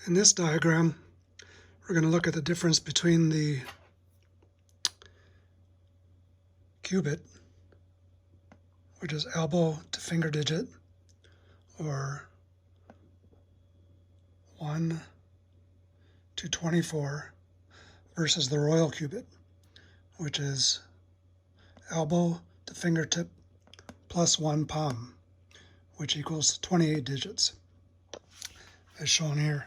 In this diagram, we're going to look at the difference between the cubit, which is elbow to finger digit, or 1 to 24, versus the royal cubit, which is elbow to fingertip plus 1 palm, which equals 28 digits, as shown here.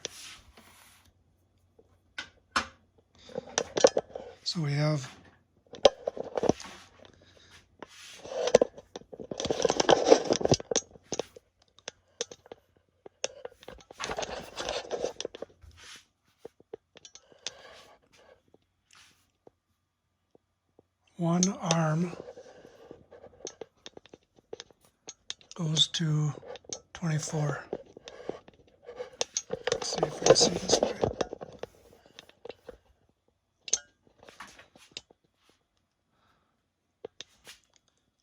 So we have one arm goes to 24. Let's see if we can see this right.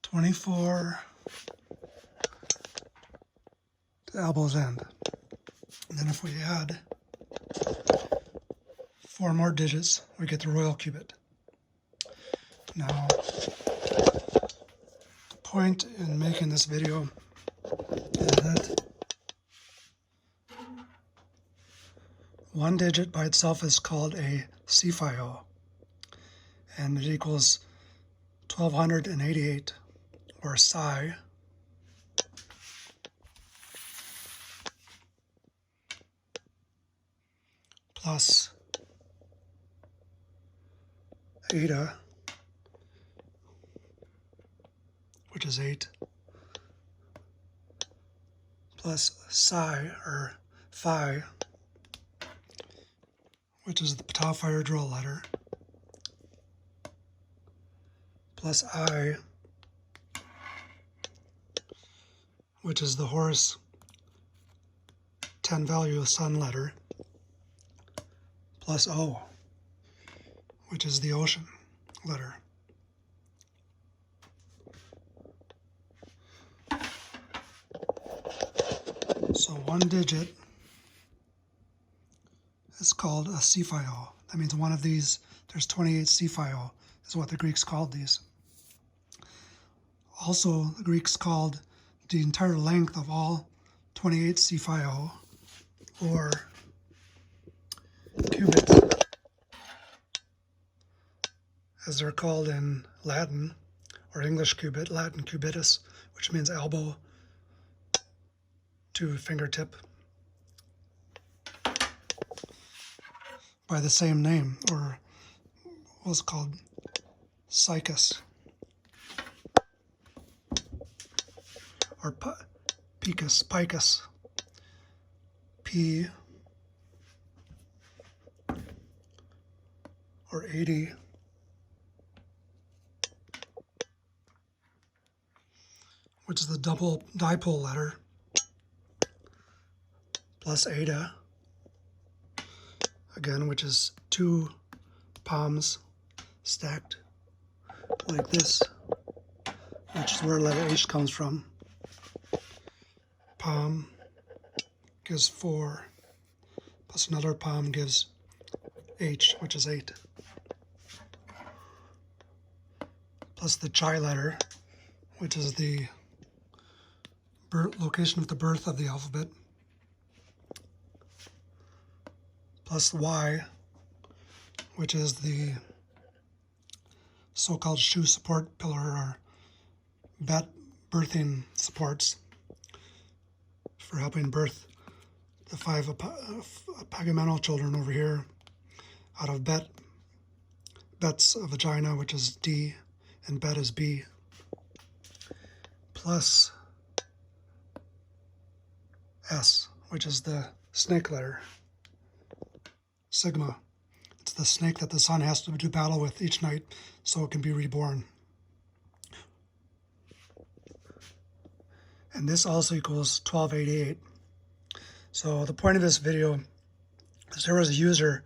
To the elbow's end. And then if we add 4 more digits, we get the royal cubit. Now, the point in making this video is that one digit by itself is called a ÇΗΦΙΟ, and it equals 1288, or psi, plus eta, which is 8, plus psi, or phi, which is the tau fire drill letter, plus I, which is the Horus 10 value sun letter, plus O, which is the ocean letter. So one digit is called a ÇΗΦΙΟ. That means one of these, there's 28 ÇΗΦΙΟ, is what the Greeks called these. Also, the Greeks called the entire length of all 28 ÇΗΦΙΟ, or cubits, as they're called in Latin, or English cubit, Latin cubitus, which means elbow to fingertip, by the same name, or what's called ΨΗΦΙΟ, or ՊΗΧΥΣ, P, or 80, which is the double dipole letter, plus eta, again, which is 2 palms stacked like this, which is where letter H comes from. Palm gives 4, plus another palm gives H, which is 8. Plus the chi letter, which is the location of the birth of the alphabet. Plus Y, which is the so-called shoe support pillar, or birthing supports for helping birth the 5 Apagamental children over here out of Bet's vagina, which is D, and Bet is B. Plus S, which is the snake letter, Sigma. It's the snake that the sun has to do battle with each night so it can be reborn. And this also equals 1288. So the point of this video is there was a user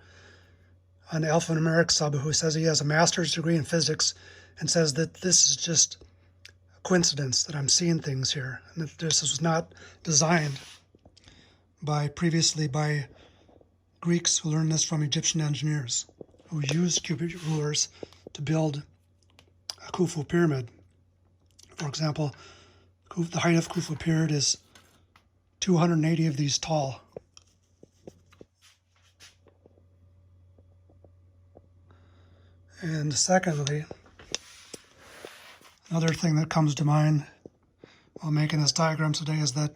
on the alphanumeric sub who says he has a master's degree in physics and says that this is just a coincidence that I'm seeing things here, and that this was not designed previously by Greeks learned this from Egyptian engineers who used cubit rulers to build a Khufu pyramid. For example, the height of Khufu pyramid is 280 of these tall. And secondly, another thing that comes to mind while making this diagram today is that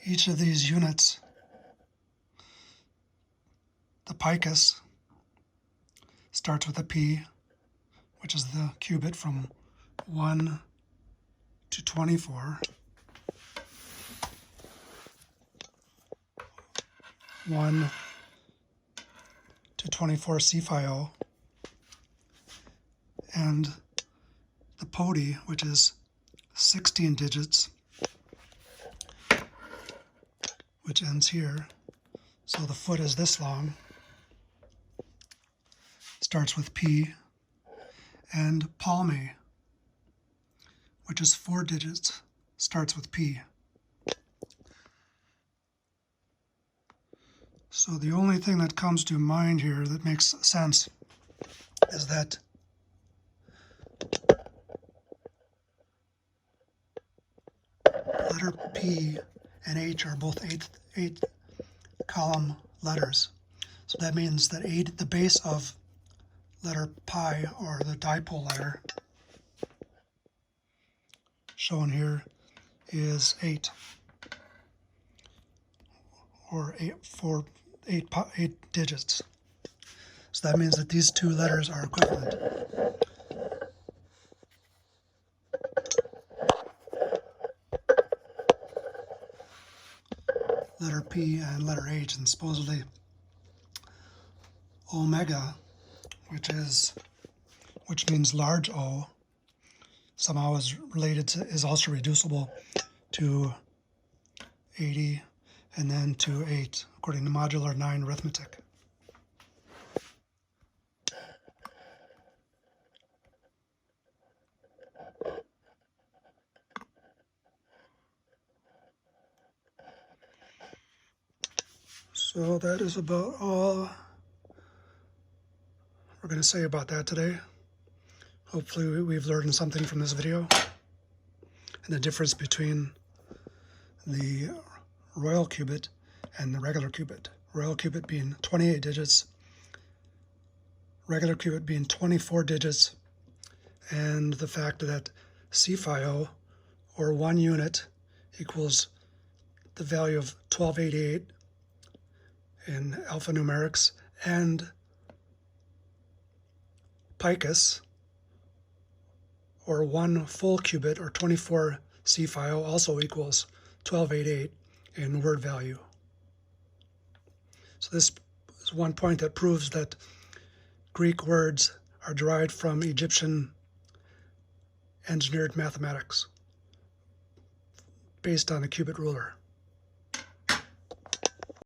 each of these units, the ՊΗΧYS, starts with a P, which is the cubit from 1 to 24. 1 to 24 ÇΗΦΙΟ, and the ΠΟΔI, which is 16 digits, which ends here. So the foot is this long, starts with P, and ΠΑΛΑΜΗ, which is 4 digits, starts with P. So the only thing that comes to mind here that makes sense is that letter P and H are both eight column letters. So that means that the base of letter pi, or the dipole letter, shown here, is 8, or 8 digits. So that means that these two letters are equivalent. Letter P and letter H, and supposedly omega, which means large O, somehow is also reducible to 80 and then to 8, according to modular 9 arithmetic. So that is about all we're going to say about that today. Hopefully we've learned something from this video, and the difference between the royal cubit and the regular cubit. Royal cubit being 28 digits, regular cubit being 24 digits, and the fact that ÇΗΦΙΟ, or 1 unit, equals the value of 1288 in alphanumerics, and ΠΗΧYS, or 1 full cubit, or 24 ÇΗΦΙΟ, also equals 1288 in word value. So this is one point that proves that Greek words are derived from Egyptian engineered mathematics based on a cubit ruler.